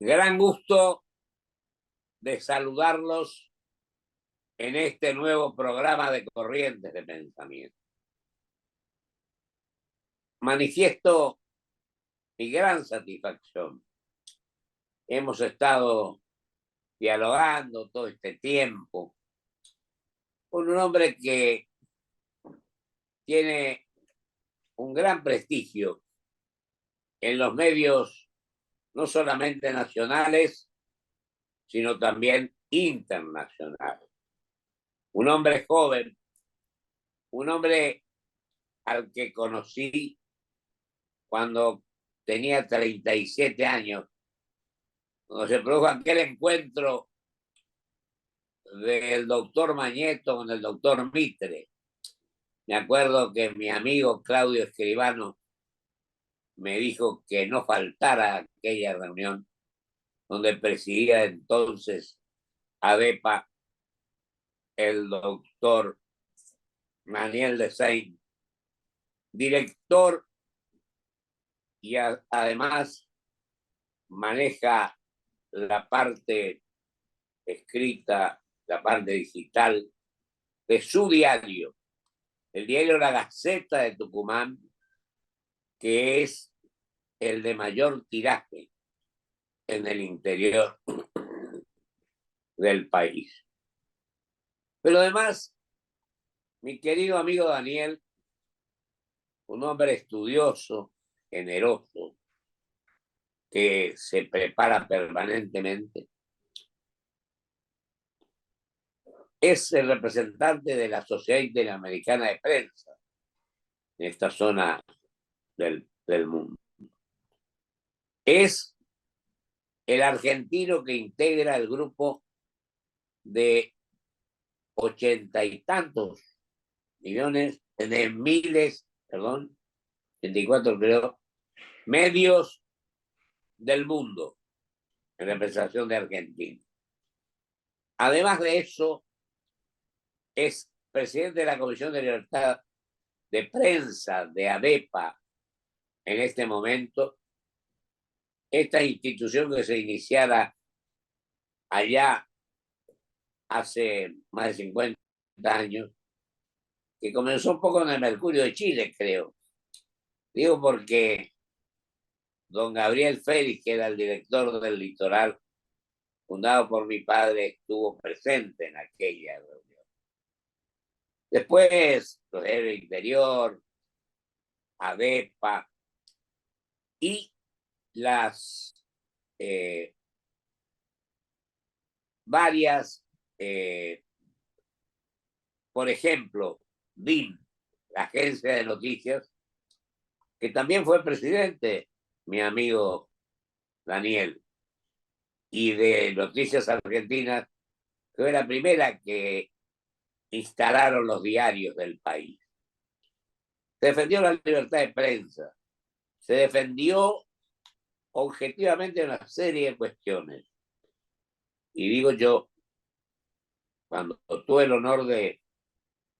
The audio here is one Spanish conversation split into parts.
Gran gusto de saludarlos en este nuevo programa de Corrientes de Pensamiento. Manifiesto mi gran satisfacción. Hemos estado dialogando todo este tiempo con un hombre que tiene un gran prestigio en los medios, no solamente nacionales, sino también internacionales. Un hombre joven, un hombre al que conocí cuando tenía 37 años, cuando se produjo aquel encuentro del doctor Mañeto con el doctor Mitre. Me acuerdo que mi amigo Claudio Escribano me dijo que no faltara aquella reunión donde presidía entonces ADEPA el doctor Daniel Desain, director y además maneja la parte escrita, la parte digital de su diario, el diario La Gaceta de Tucumán, que es el de mayor tiraje en el interior del país. Pero además, mi querido amigo Daniel, un hombre estudioso, generoso, que se prepara permanentemente, es el representante de la Sociedad Interamericana de Prensa en esta zona del mundo. Es el argentino que integra el grupo de 80 y tantos millones, de miles, perdón, 24 creo, medios del mundo en representación de Argentina. Además de eso, es presidente de la Comisión de Libertad de Prensa de ADEPA en este momento, esta institución que se iniciara allá hace más de 50 años, que comenzó un poco en el Mercurio de Chile, creo. Digo porque don Gabriel Félix, que era el director del Litoral, fundado por mi padre, estuvo presente en aquella reunión. Después, los del Interior, ADEPA y las varias, por ejemplo, DIN, la agencia de noticias, que también fue presidente, mi amigo Daniel, y de Noticias Argentinas, que fue la primera que instalaron los diarios del país. Se defendió la libertad de prensa, se defendió objetivamente una serie de cuestiones. Y digo yo, cuando tuve el honor de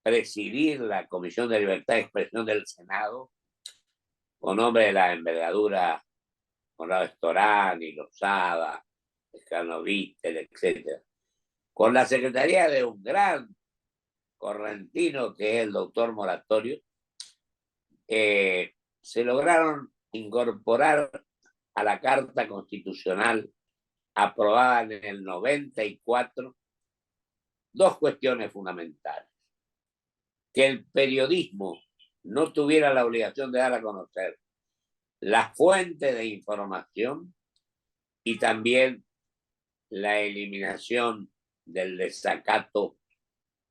presidir la Comisión de Libertad de Expresión del Senado, con nombre de la envergadura Conrado Estorani, Lozada, Escano Vítel, etc., con la secretaría de un gran correntino que es el doctor Moratorio, se lograron incorporar a la Carta Constitucional aprobada en el 94 dos cuestiones fundamentales: que el periodismo no tuviera la obligación de dar a conocer la fuente de información y también la eliminación del desacato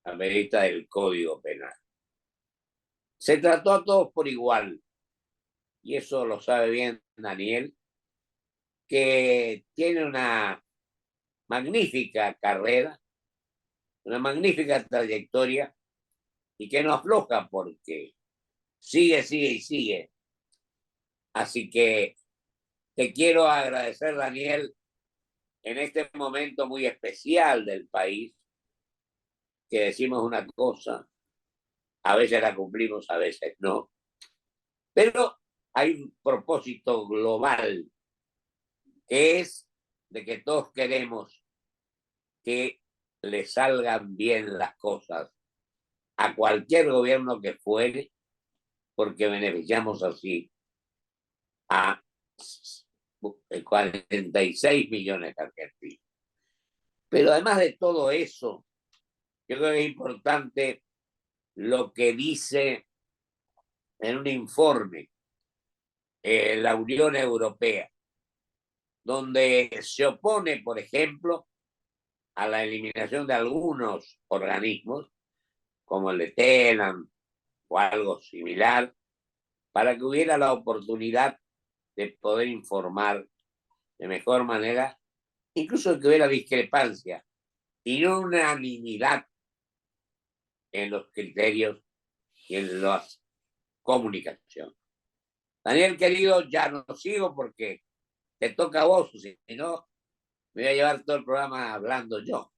amerita del Código Penal. Se trató a todos por igual, y eso lo sabe bien Daniel, que tiene una magnífica carrera, una magnífica trayectoria, y que no afloja porque sigue y sigue. Así que te quiero agradecer, Daniel, en este momento muy especial del país, que decimos una cosa, a veces la cumplimos, a veces no, pero hay un propósito global, que es de que todos queremos que le salgan bien las cosas a cualquier gobierno que fuere, porque beneficiamos así a 46 millones de argentinos. Pero además de todo eso, yo creo que es importante lo que dice en un informe la Unión Europea, donde se opone, por ejemplo, a la eliminación de algunos organismos, como el de TENAM o algo similar, para que hubiera la oportunidad de poder informar de mejor manera, incluso que hubiera discrepancia y no unanimidad en los criterios y en la comunicación. Daniel, querido, ya no sigo porque te toca a vos, si no, me voy a llevar todo el programa hablando yo.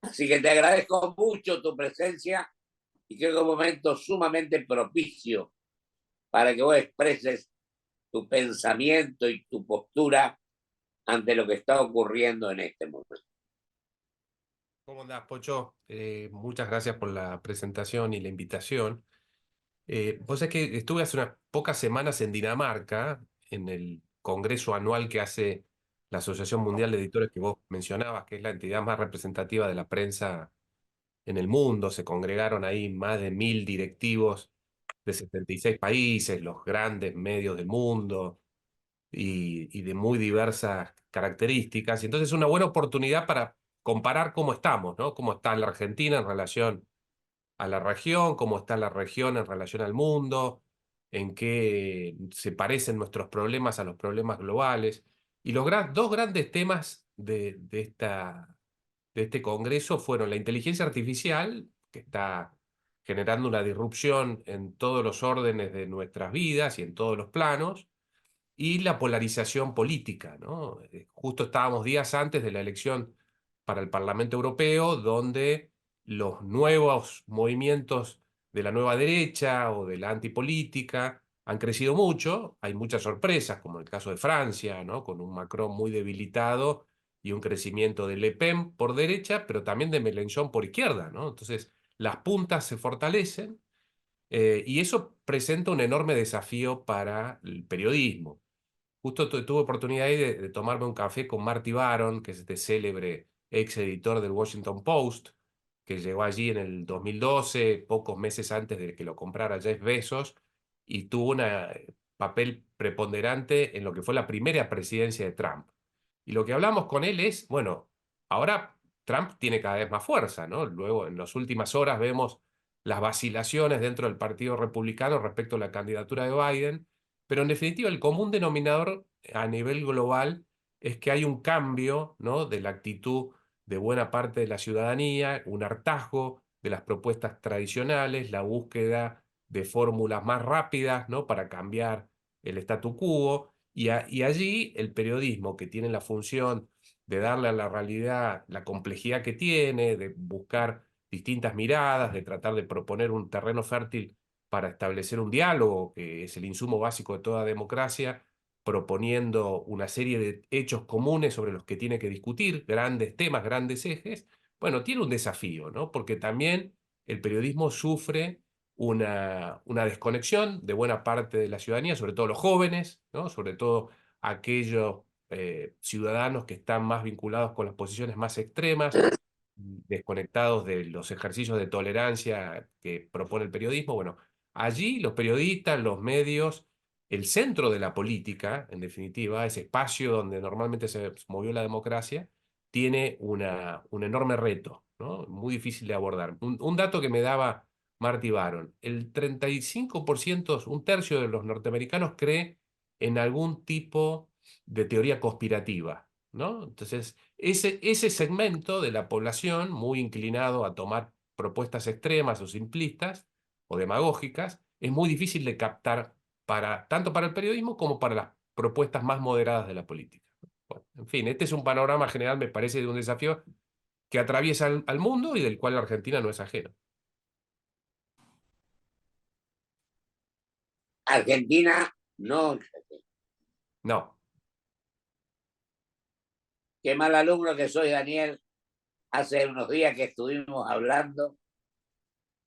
Así que te agradezco mucho tu presencia y creo que es un momento sumamente propicio para que vos expreses tu pensamiento y tu postura ante lo que está ocurriendo en este momento. ¿Cómo andás, Pocho? Muchas gracias por la presentación y la invitación. Vos sabés que estuve hace unas pocas semanas en Dinamarca, en el congreso anual que hace la Asociación Mundial de Editores que vos mencionabas, que es la entidad más representativa de la prensa en el mundo. Se congregaron ahí más de 1000 directivos de 76 países, los grandes medios del mundo y de muy diversas características. Y entonces es una buena oportunidad para comparar cómo estamos, ¿no? Cómo está la Argentina en relación a la región, cómo está la región en relación al mundo, en qué se parecen nuestros problemas a los problemas globales. Y los dos grandes temas de este congreso fueron la inteligencia artificial, que está generando una disrupción en todos los órdenes de nuestras vidas y en todos los planos, y la polarización política, ¿no? Justo estábamos días antes de la elección para el Parlamento Europeo, donde los nuevos movimientos de la nueva derecha o de la antipolítica han crecido mucho. Hay muchas sorpresas, como el caso de Francia, ¿no? Con un Macron muy debilitado y un crecimiento de Le Pen por derecha, pero también de Mélenchon por izquierda, ¿no? Entonces, las puntas se fortalecen y eso presenta un enorme desafío para el periodismo. Justo tuve oportunidad ahí de tomarme un café con Marty Baron, que es este célebre ex editor del Washington Post, que llegó allí en el 2012, pocos meses antes de que lo comprara Jeff Bezos, y tuvo un papel preponderante en lo que fue la primera presidencia de Trump. Y lo que hablamos con él es, bueno, ahora Trump tiene cada vez más fuerza, ¿no? Luego, en las últimas horas vemos las vacilaciones dentro del Partido Republicano respecto a la candidatura de Biden, pero en definitiva el común denominador a nivel global es que hay un cambio, ¿no? De la actitud de buena parte de la ciudadanía, un hartazgo de las propuestas tradicionales, la búsqueda de fórmulas más rápidas, ¿no? Para cambiar el statu quo. Y allí el periodismo, que tiene la función de darle a la realidad la complejidad que tiene, de buscar distintas miradas, de tratar de proponer un terreno fértil para establecer un diálogo, que es el insumo básico de toda democracia, proponiendo una serie de hechos comunes sobre los que tiene que discutir, grandes temas, grandes ejes. Bueno, tiene un desafío, ¿no? Porque también el periodismo sufre una desconexión de buena parte de la ciudadanía, sobre todo los jóvenes, ¿no? Sobre todo aquellos ciudadanos que están más vinculados con las posiciones más extremas, desconectados de los ejercicios de tolerancia que propone el periodismo. Bueno, allí los periodistas, los medios, el centro de la política, en definitiva, ese espacio donde normalmente se movió la democracia, tiene un enorme reto, ¿no? Muy difícil de abordar. Un dato que me daba Marty Baron: el 35%, un tercio de los norteamericanos cree en algún tipo de teoría conspirativa, ¿no? Entonces, ese segmento de la población, muy inclinado a tomar propuestas extremas o simplistas o demagógicas, es muy difícil de captar tanto para el periodismo como para las propuestas más moderadas de la política. Bueno, en fin, este es un panorama general, me parece, de un desafío que atraviesa al mundo y del cual la Argentina no es ajena. Argentina no, No, qué mal alumno que soy, Daniel. Hace unos días que estuvimos hablando,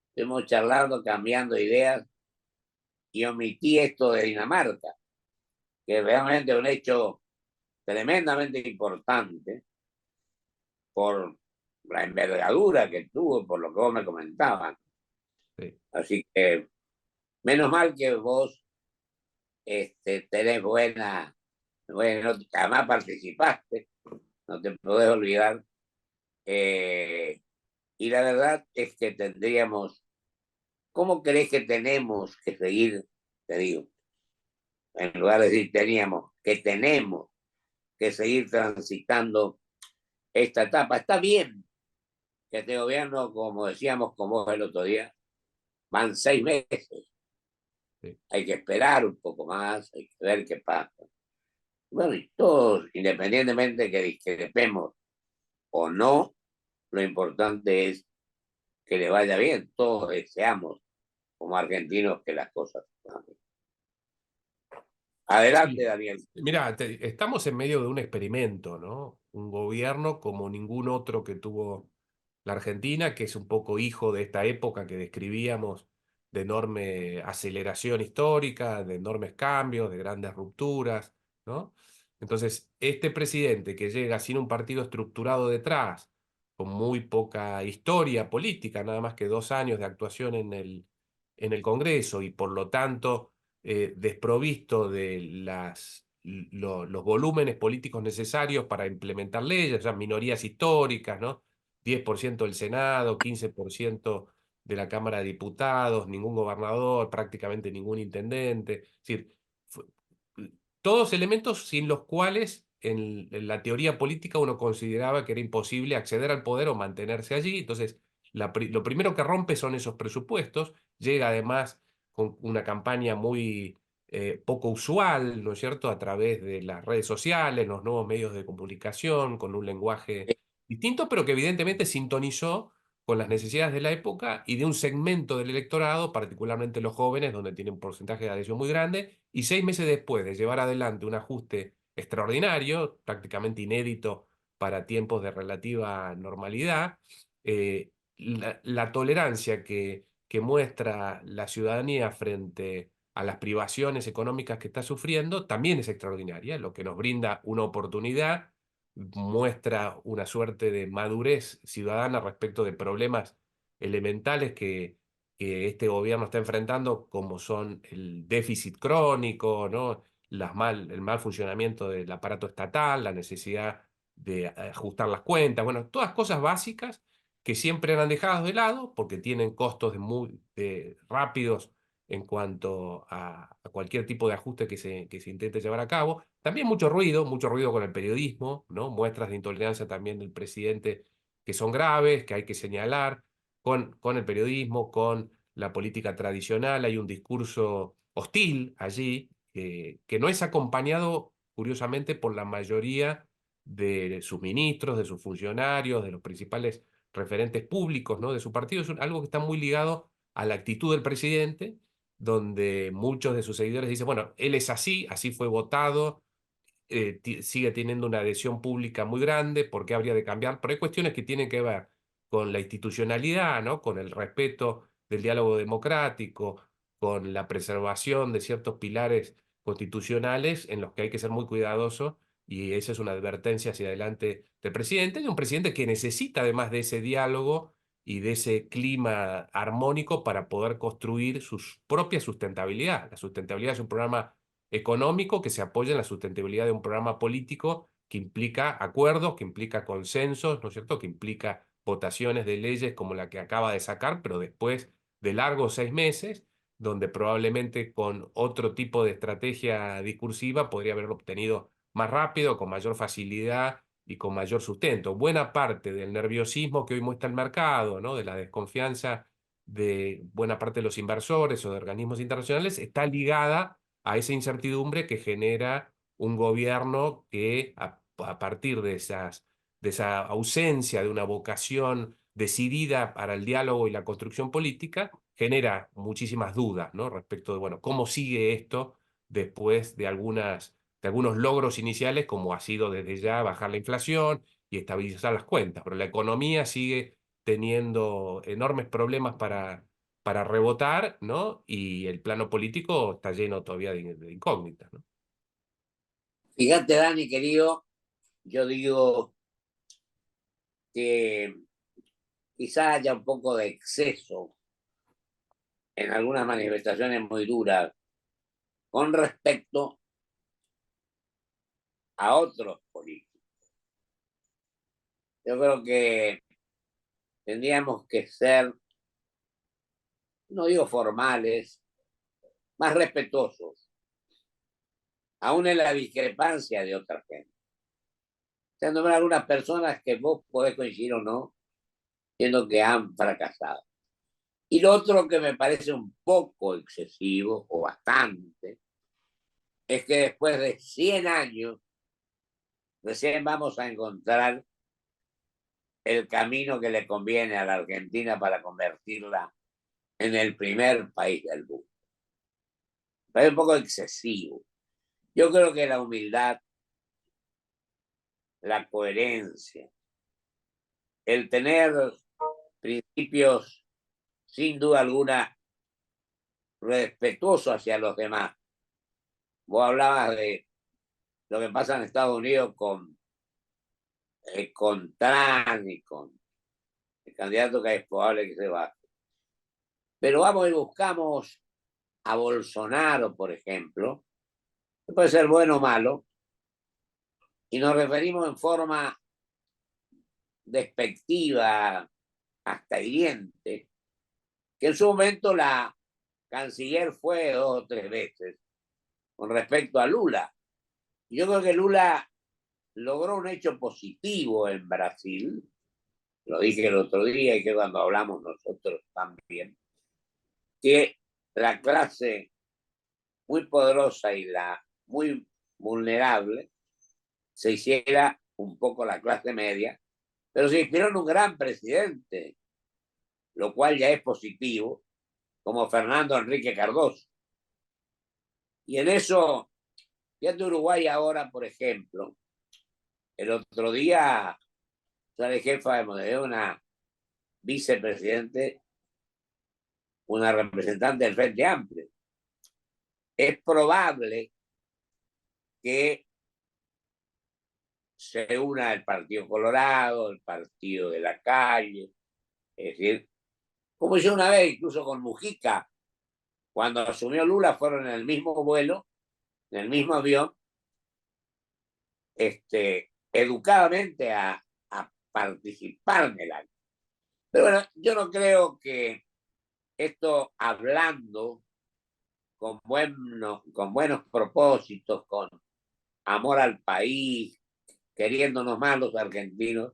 estuvimos charlando, cambiando ideas, y omití esto de Dinamarca, que realmente es un hecho tremendamente importante por la envergadura que tuvo, por lo que vos me comentabas. Sí. Así que menos mal que vos tenés bueno, además participaste, no te podés olvidar. Y la verdad es que tendríamos, ¿cómo crees que tenemos que seguir? Te digo, en lugar de decir teníamos, que tenemos que seguir transitando esta etapa. Está bien que este gobierno, como decíamos con vos el otro día, van 6 meses. Sí. Hay que esperar un poco más, hay que ver qué pasa. Bueno, y todos, independientemente de que discrepemos o no, lo importante es que le vaya bien. Todos deseamos, como argentinos, que las cosas cambien. Adelante, Sí. Daniel. Mira, estamos en medio de un experimento, ¿no? Un gobierno como ningún otro que tuvo la Argentina, que es un poco hijo de esta época que describíamos, de enorme aceleración histórica, de enormes cambios, de grandes rupturas, ¿no? Entonces, este presidente que llega sin un partido estructurado detrás, con muy poca historia política, nada más que 2 años de actuación en el Congreso y por lo tanto desprovisto de los volúmenes políticos necesarios para implementar leyes, o sea, minorías históricas, ¿no? 10% del Senado, 15% de la Cámara de Diputados, ningún gobernador, prácticamente ningún intendente. Es decir, todos elementos sin los cuales en la teoría política uno consideraba que era imposible acceder al poder o mantenerse allí. Entonces, lo primero que rompe son esos presupuestos. Llega además con una campaña muy poco usual, ¿no es cierto?, a través de las redes sociales, los nuevos medios de comunicación, con un lenguaje distinto, pero que evidentemente sintonizó con las necesidades de la época y de un segmento del electorado, particularmente los jóvenes, donde tiene un porcentaje de adhesión muy grande, y 6 meses después de llevar adelante un ajuste extraordinario, prácticamente inédito para tiempos de relativa normalidad, la tolerancia que muestra la ciudadanía frente a las privaciones económicas que está sufriendo también es extraordinaria, lo que nos brinda una oportunidad, muestra una suerte de madurez ciudadana respecto de problemas elementales que este gobierno está enfrentando, como son el déficit crónico, ¿no? El mal funcionamiento del aparato estatal, la necesidad de ajustar las cuentas, bueno, todas cosas básicas que siempre eran dejadas de lado porque tienen costos muy rápidos en cuanto a cualquier tipo de ajuste que se intente llevar a cabo. También mucho ruido con el periodismo, ¿no? Muestras de intolerancia también del presidente que son graves, que hay que señalar, con el periodismo, con la política tradicional. Hay un discurso hostil allí, que no es acompañado, curiosamente, por la mayoría de sus ministros, de sus funcionarios, de los principales referentes públicos, ¿no?, de su partido. Es algo que está muy ligado a la actitud del presidente, donde muchos de sus seguidores dicen, bueno, él es así, así fue votado, sigue teniendo una adhesión pública muy grande, ¿por qué habría de cambiar? Pero hay cuestiones que tienen que ver con la institucionalidad, ¿no?, con el respeto del diálogo democrático, con la preservación de ciertos pilares constitucionales en los que hay que ser muy cuidadoso, y esa es una advertencia hacia adelante del presidente, de un presidente que necesita además de ese diálogo y de ese clima armónico para poder construir su propia sustentabilidad. La sustentabilidad es un programa económico que se apoya en la sustentabilidad de un programa político que implica acuerdos, que implica consensos, ¿no es cierto?, que implica votaciones de leyes como la que acaba de sacar, pero después de largos 6 meses, donde probablemente con otro tipo de estrategia discursiva podría haberlo obtenido más rápido, con mayor facilidad y con mayor sustento. Buena parte del nerviosismo que hoy muestra el mercado, ¿no?, de la desconfianza de buena parte de los inversores o de organismos internacionales, está ligada a esa incertidumbre que genera un gobierno que a partir de esa ausencia de una vocación decidida para el diálogo y la construcción política, genera muchísimas dudas, ¿no?, respecto de, bueno, cómo sigue esto después de algunas de algunos logros iniciales, como ha sido desde ya bajar la inflación y estabilizar las cuentas, pero la economía sigue teniendo enormes problemas para rebotar, ¿no? Y el plano político está lleno todavía de incógnitas, ¿no? Fíjate, Dani, querido, yo digo que quizá haya un poco de exceso en algunas manifestaciones muy duras con respecto a otros políticos. Yo creo que tendríamos que ser, no digo formales, más respetuosos, aún en la discrepancia de otra gente. Siendo algunas personas que vos podés coincidir o no, siendo que han fracasado. Y lo otro que me parece un poco excesivo, o bastante, es que después de 100 años, recién vamos a encontrar el camino que le conviene a la Argentina para convertirla en el primer país del mundo. Es un poco excesivo. Yo creo que la humildad, la coherencia, el tener principios sin duda alguna respetuosos hacia los demás. Vos hablabas de lo que pasa en Estados Unidos con Trump y con el candidato que es probable que se va. Pero vamos y buscamos a Bolsonaro, por ejemplo, que puede ser bueno o malo, y nos referimos en forma despectiva, hasta hiriente, que en su momento la canciller fue 2 o 3 veces con respecto a Lula. Yo creo que Lula logró un hecho positivo en Brasil, lo dije el otro día y que cuando hablamos nosotros también, que la clase muy poderosa y la muy vulnerable se hiciera un poco la clase media, pero se inspiró en un gran presidente, lo cual ya es positivo, como Fernando Enrique Cardoso. Y en eso, fíjate Uruguay ahora, por ejemplo, el otro día sale jefa de una vicepresidente, una representante del Frente Amplio. Es probable que se una el Partido Colorado, el Partido de la Calle, es decir, como yo una vez, incluso con Mujica, cuando asumió Lula, fueron en el mismo vuelo, en el mismo avión, educadamente a participar en el acto. Pero bueno, yo no creo que esto hablando con buenos propósitos, con amor al país, queriéndonos más los argentinos,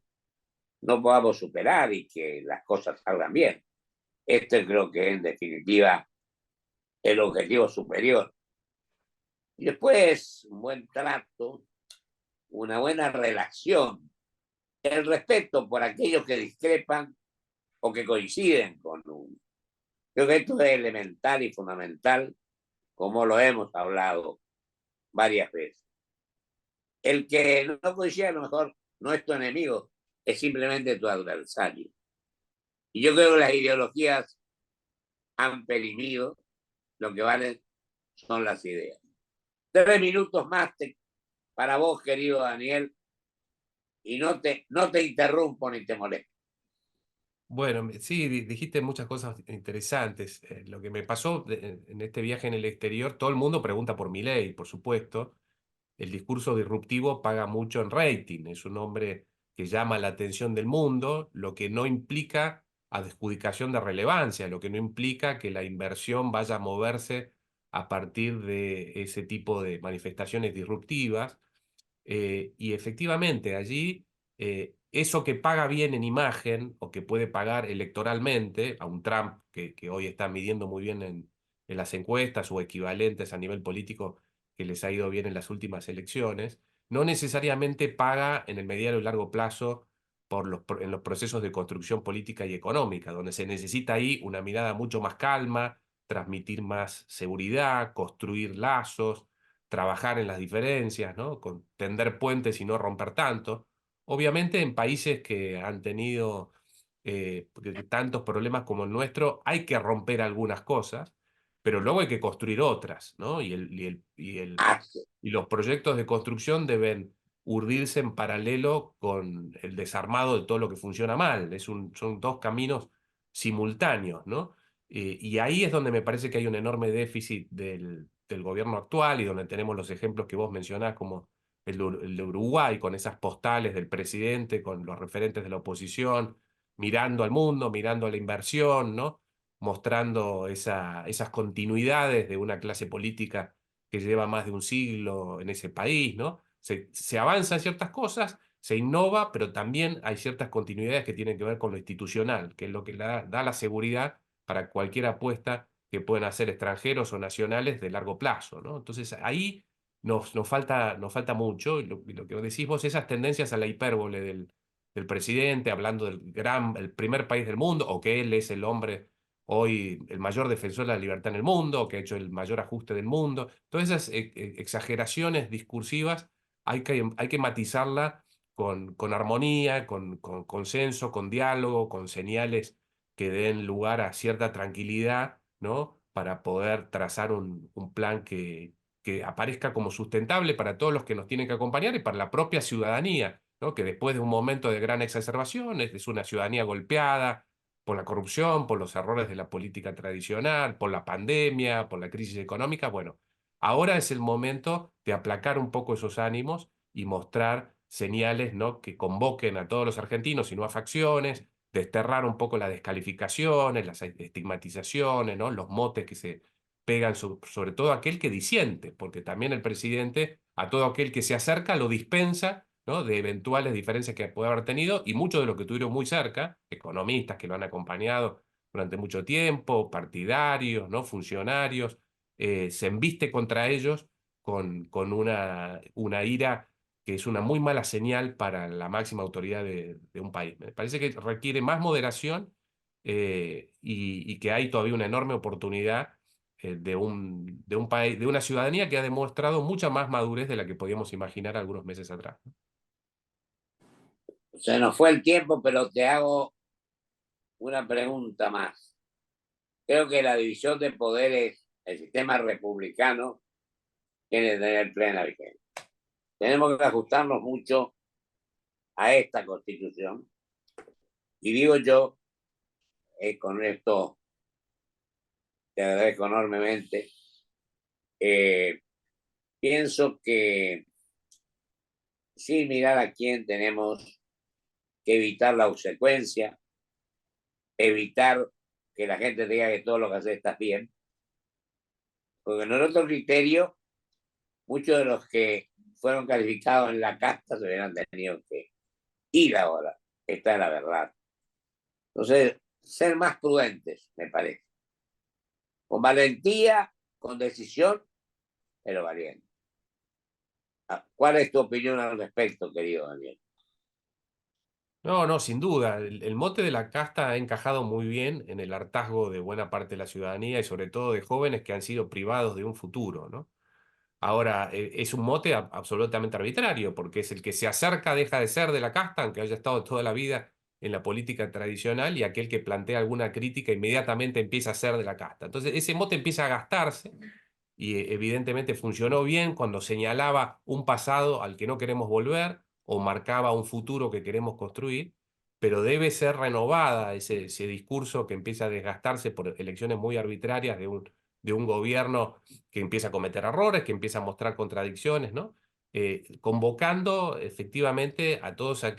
no podamos superar y que las cosas salgan bien. Este creo que es en definitiva el objetivo superior. Y después, un buen trato, una buena relación, el respeto por aquellos que discrepan o que coinciden con uno. Creo que esto es elemental y fundamental, como lo hemos hablado varias veces. El que no coincide a lo mejor no es tu enemigo, es simplemente tu adversario. Y yo creo que las ideologías han perimido, lo que valen son las ideas. 3 minutos más para vos, querido Daniel, y no te interrumpo ni te molesto. Bueno, sí, dijiste muchas cosas interesantes. Lo que me pasó en este viaje en el exterior, todo el mundo pregunta por Milei, por supuesto. El discurso disruptivo paga mucho en rating, es un hombre que llama la atención del mundo, lo que no implica adjudicación de relevancia, lo que no implica que la inversión vaya a moverse a partir de ese tipo de manifestaciones disruptivas. Y efectivamente allí eso que paga bien en imagen o que puede pagar electoralmente a un Trump que hoy está midiendo muy bien en las encuestas o equivalentes a nivel político que les ha ido bien en las últimas elecciones, no necesariamente paga en el mediano y largo plazo en los procesos de construcción política y económica, donde se necesita ahí una mirada mucho más calma, transmitir más seguridad, construir lazos, trabajar en las diferencias, ¿no? Con tender puentes y no romper tanto. Obviamente en países que han tenido tantos problemas como el nuestro, hay que romper algunas cosas, pero luego hay que construir otras, ¿no? Hace. Y los proyectos de construcción deben urdirse en paralelo con el desarmado de todo lo que funciona mal. Son dos caminos simultáneos, ¿no? Y ahí es donde me parece que hay un enorme déficit del gobierno actual y donde tenemos los ejemplos que vos mencionás, como el de Uruguay, con esas postales del presidente, con los referentes de la oposición, mirando al mundo, mirando a la inversión, ¿no? Mostrando esas continuidades de una clase política que lleva más de un siglo en ese país, ¿no? Se avanza en ciertas cosas, se innova, pero también hay ciertas continuidades que tienen que ver con lo institucional, que es lo que da la seguridad para cualquier apuesta que pueden hacer extranjeros o nacionales de largo plazo, ¿no? Entonces ahí nos falta mucho, y lo que decís vos, esas tendencias a la hipérbole del presidente, hablando el primer país del mundo, o que él es el hombre hoy el mayor defensor de la libertad en el mundo, que ha hecho el mayor ajuste del mundo. Todas esas exageraciones discursivas hay que matizarla con armonía, con consenso, con diálogo, con señales que den lugar a cierta tranquilidad, ¿no? Para poder trazar un plan que aparezca como sustentable para todos los que nos tienen que acompañar y para la propia ciudadanía, ¿no? Que después de un momento de gran exacerbación es una ciudadanía golpeada por la corrupción, por los errores de la política tradicional, por la pandemia, por la crisis económica. Bueno, ahora es el momento de aplacar un poco esos ánimos y mostrar señales, ¿no? Que convoquen a todos los argentinos y no a facciones, desterrar un poco las descalificaciones, las estigmatizaciones, ¿no? Los motes que se pegan sobre todo a aquel que disiente, porque también el presidente a todo aquel que se acerca lo dispensa, ¿no? De eventuales diferencias que puede haber tenido, y muchos de los que tuvieron muy cerca, economistas que lo han acompañado durante mucho tiempo, partidarios, ¿no? Funcionarios, se embiste contra ellos con una ira que es una muy mala señal para la máxima autoridad de un país. Me parece que requiere más moderación, y que hay todavía una enorme oportunidad de un país, de una ciudadanía que ha demostrado mucha más madurez de la que podíamos imaginar algunos meses atrás. Se nos fue el tiempo, pero te hago una pregunta más. Creo que la división de poderes, el sistema republicano, tiene que tener plena vigencia. Tenemos que ajustarnos mucho a esta constitución. Y digo yo, con esto te agradezco enormemente, eh, pienso que sin mirar a quién tenemos que evitar la obsecuencia, evitar que la gente diga que todo lo que hace está bien, porque en otro criterio, muchos de los que fueron calificados en la casta se hubieran tenido que ir ahora. Esta es la verdad. Entonces, ser más prudentes, me parece. Con valentía, con decisión, pero valiente. ¿Cuál es tu opinión al respecto, querido Daniel? No, no, sin duda. El mote de la casta ha encajado muy bien en el hartazgo de buena parte de la ciudadanía y sobre todo de jóvenes que han sido privados de un futuro, ¿no? Ahora, es un mote absolutamente arbitrario, porque es el que se acerca deja de ser de la casta, aunque haya estado toda la vida en la política tradicional, y aquel que plantea alguna crítica inmediatamente empieza a ser de la casta. Entonces, ese mote empieza a gastarse y evidentemente funcionó bien cuando señalaba un pasado al que no queremos volver o marcaba un futuro que queremos construir, pero debe ser renovada ese discurso que empieza a desgastarse por elecciones muy arbitrarias de un gobierno que empieza a cometer errores, que empieza a mostrar contradicciones, ¿no? Convocando efectivamente a todos a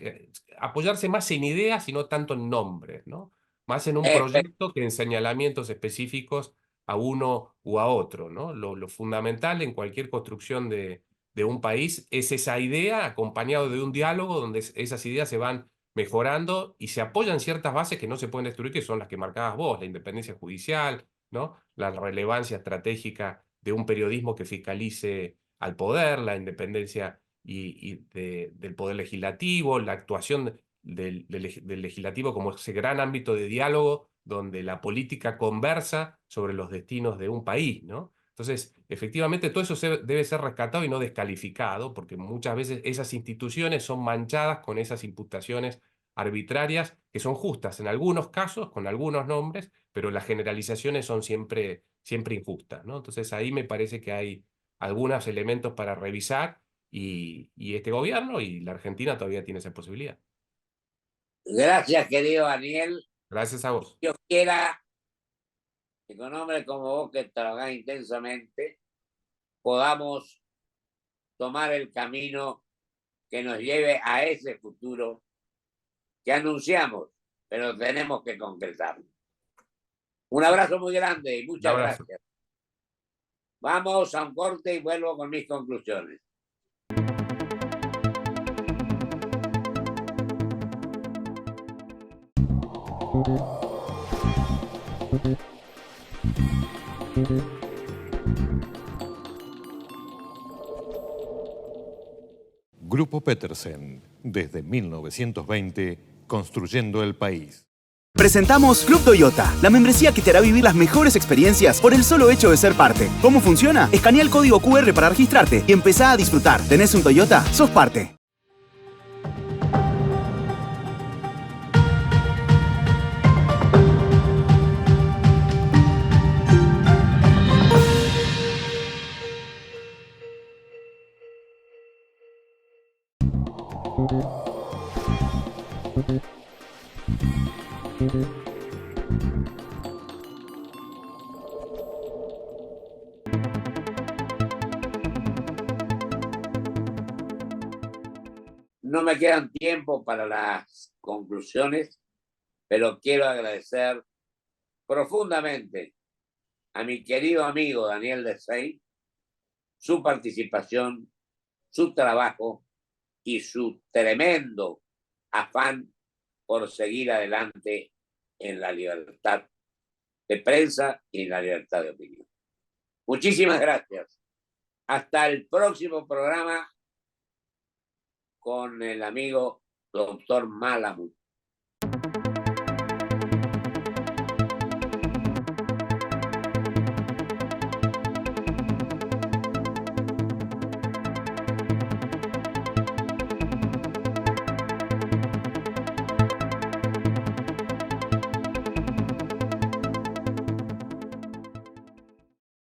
apoyarse más en ideas y no tanto en nombres, ¿no? Más en un proyecto que en señalamientos específicos a uno u a otro, ¿no? Lo fundamental en cualquier construcción de un país es esa idea acompañado de un diálogo donde esas ideas se van mejorando y se apoyan ciertas bases que no se pueden destruir, que son las que marcabas vos, la independencia judicial, ¿no? La relevancia estratégica de un periodismo que fiscalice al poder, la independencia del poder legislativo, la actuación del legislativo como ese gran ámbito de diálogo donde la política conversa sobre los destinos de un país, ¿no? Entonces, efectivamente, todo eso debe ser rescatado y no descalificado, porque muchas veces esas instituciones son manchadas con esas imputaciones arbitrarias que son justas en algunos casos, con algunos nombres, pero las generalizaciones son siempre, siempre injustas, ¿no? Entonces ahí me parece que hay algunos elementos para revisar y este gobierno y la Argentina todavía tiene esa posibilidad. Gracias, querido Daniel. Gracias a vos. Dios quiera que con hombres como vos que trabajás intensamente podamos tomar el camino que nos lleve a ese futuro que anunciamos, pero tenemos que concretarlo. Un abrazo muy grande y Un muchas abrazo. gracias. Vamos a un corte y vuelvo con mis conclusiones. Grupo Petersen, desde 1920, construyendo el país. Presentamos Club Toyota, la membresía que te hará vivir las mejores experiencias por el solo hecho de ser parte. ¿Cómo funciona? Escanea el código QR para registrarte y empezá a disfrutar. ¿Tenés un Toyota? ¡Sos parte! No me quedan tiempo para las conclusiones, pero quiero agradecer profundamente a mi querido amigo Daniel Dessay su participación, su trabajo y su tremendo afán por seguir adelante en la libertad de prensa y en la libertad de opinión. Muchísimas gracias. Hasta el próximo programa con el amigo doctor Malamud.